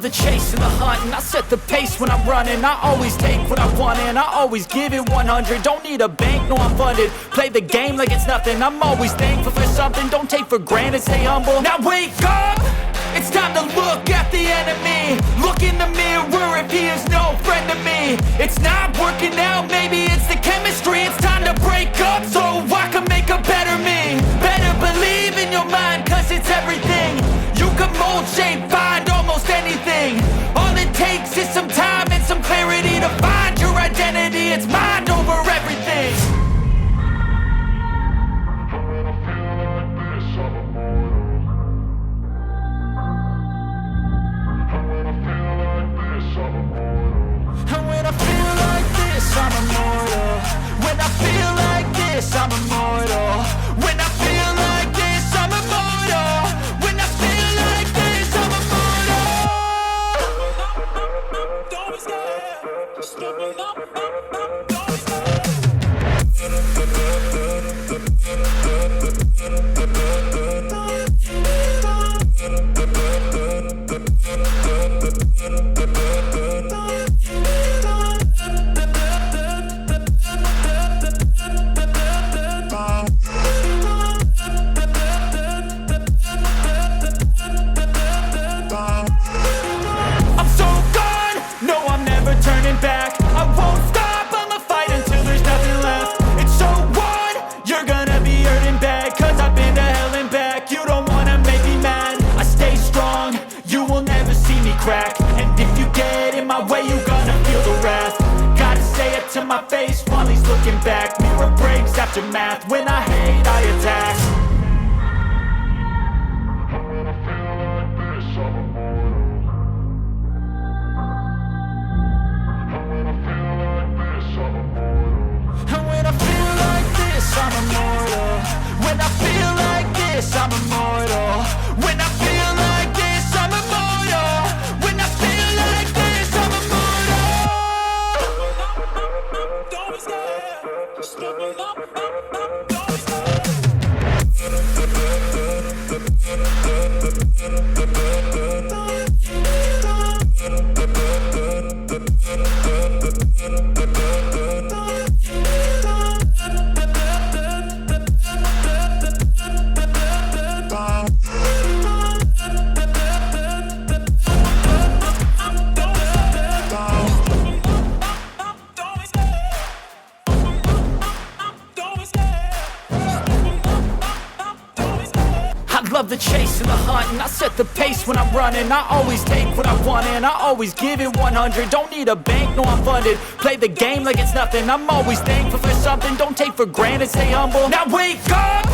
the chase and the hunt, and I set the pace when I'm running. I always take what I want and I always give it 100. Don't need a bank, no I'm funded. Play the game like it's nothing. I'm always thankful for something. Don't take for granted, stay humble. Now wake up! It's time to look at the enemy. Look in the mirror if he is no friend to me. It's not working out, maybe it's the chemistry. It's time to break up so I can make a better me. Better believe in your mind, cause it's everything. You can mold, shape, find almost anything. All it takes is some time and some clarity to find your identity. It's mind over everything. I'm immortal. When I feel like this, I'm immortal. When I feel like this, I'm immortal. When I feel like this, I'm immortal. Don't be scared. Just give me up. Don't be scared. Back. I won't stop, I'ma fight until there's nothing left. It's so on, you're gonna be hurting bad, cause I've been to hell and back. You don't wanna make me mad, I stay strong, you will never see me crack. And if you get in my way, you're gonna feel the wrath. Gotta say it to my face while he's looking back. Mirror breaks after math, when I hate I attack. I'm immortal. When I feel like this, I'm immortal. When I feel like this, I'm immortal. When I feel like this, I'm immortal. Don't be scared. Just give me up. Don't be scared. Love the chase and the hunt, and I set the pace when I'm running. I always take what I want and I always give it 100. Don't need a bank, no I'm funded. Play the game like it's nothing. I'm always thankful for something. Don't take for granted, stay humble. Now wake up!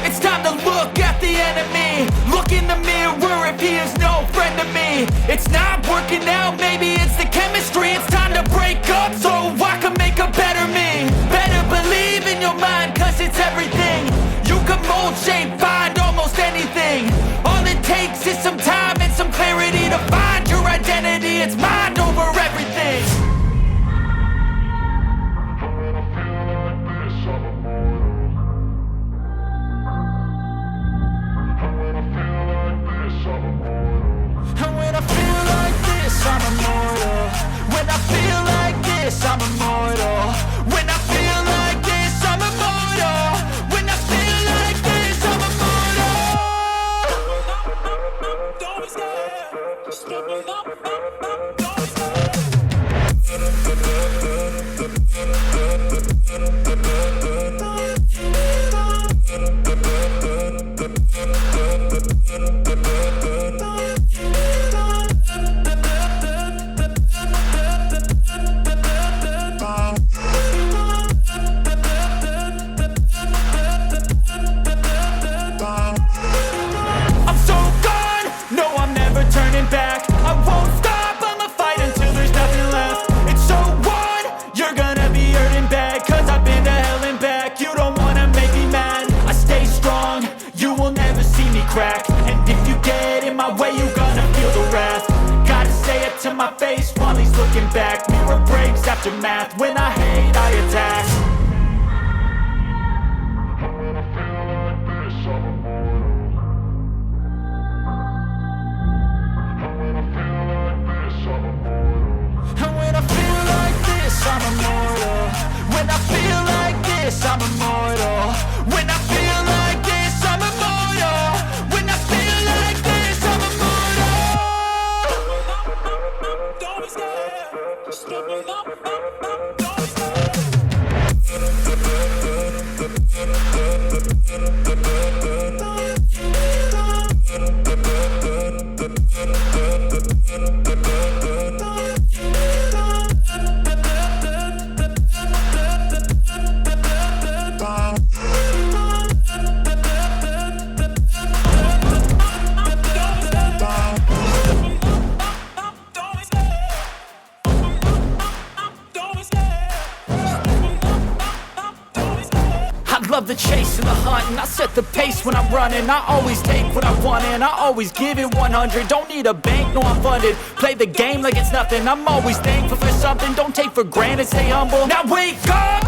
It's time to look at the enemy. Look in the mirror if he is no friend to me. It's not working out, maybe it's the chemistry. It's time to break up so I can make a better me. Better believe in your mind, cause it's everything. You can mold, shape, find almost anything. All it takes is some time and some clarity to find your identity. It's mind over everything. And when I feel like this, I'm immortal. When I feel like this, I'm immortal. When I feel like this, I'm immortal. When I feel like this, I'm immortal. Don't be scared. Just give me up. Don't be scared. Crack. And if you get in my way, you're gonna feel the wrath. Gotta say it to my face while he's looking back. Mirror breaks after math, when I hate I attack. When I feel like this, I'm immortal. When I feel like this, I'm immortal. When I feel like this, I'm immortal. When I feel like this, I'm immortal. Don't be scared. Just don't be love the chase and the hunt, and I set the pace when I'm running. I always take what I want and I always give it 100. Don't need a bank, no I'm funded. Play the game like it's nothing. I'm always thankful for something. Don't take for granted, stay humble. Now wake up!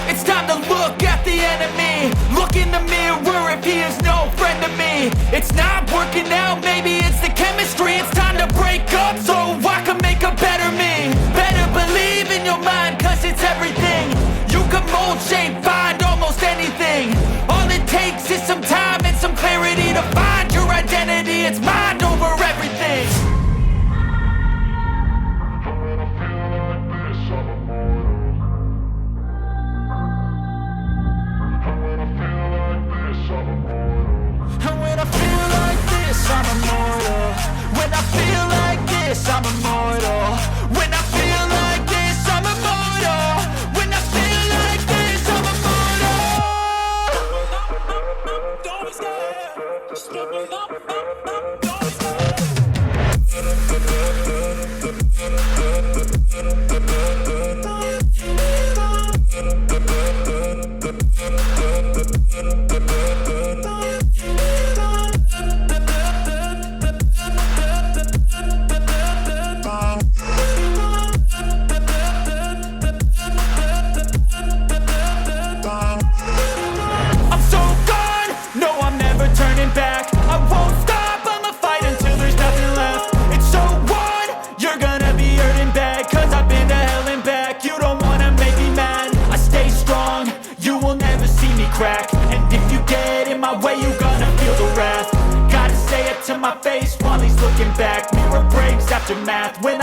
It's time to look at the enemy. Look in the mirror if he is no friend to me. It's not working out, maybe it's the chemistry. It's time to break up so I can make a better me. Better believe in your mind, cause it's everything. You can mold, shape, find almost anything. All it takes is some time and some clarity to find your identity. It's mind over everything. And when I feel like this, I'm immortal. When I feel like this, I'm immortal. When I feel like this, I'm immortal. When I feel like this, I'm immortal. Don't be scared. Just don't be turning back. I won't stop, I'ma fight until there's nothing left. It's so on, you're gonna be hurting bad. Cause I've been to hell and back. You don't wanna make me mad. I stay strong, you will never see me crack. And if you get in my way, you're gonna feel the wrath. Gotta say it to my face while he's looking back. Mirror breaks after math. When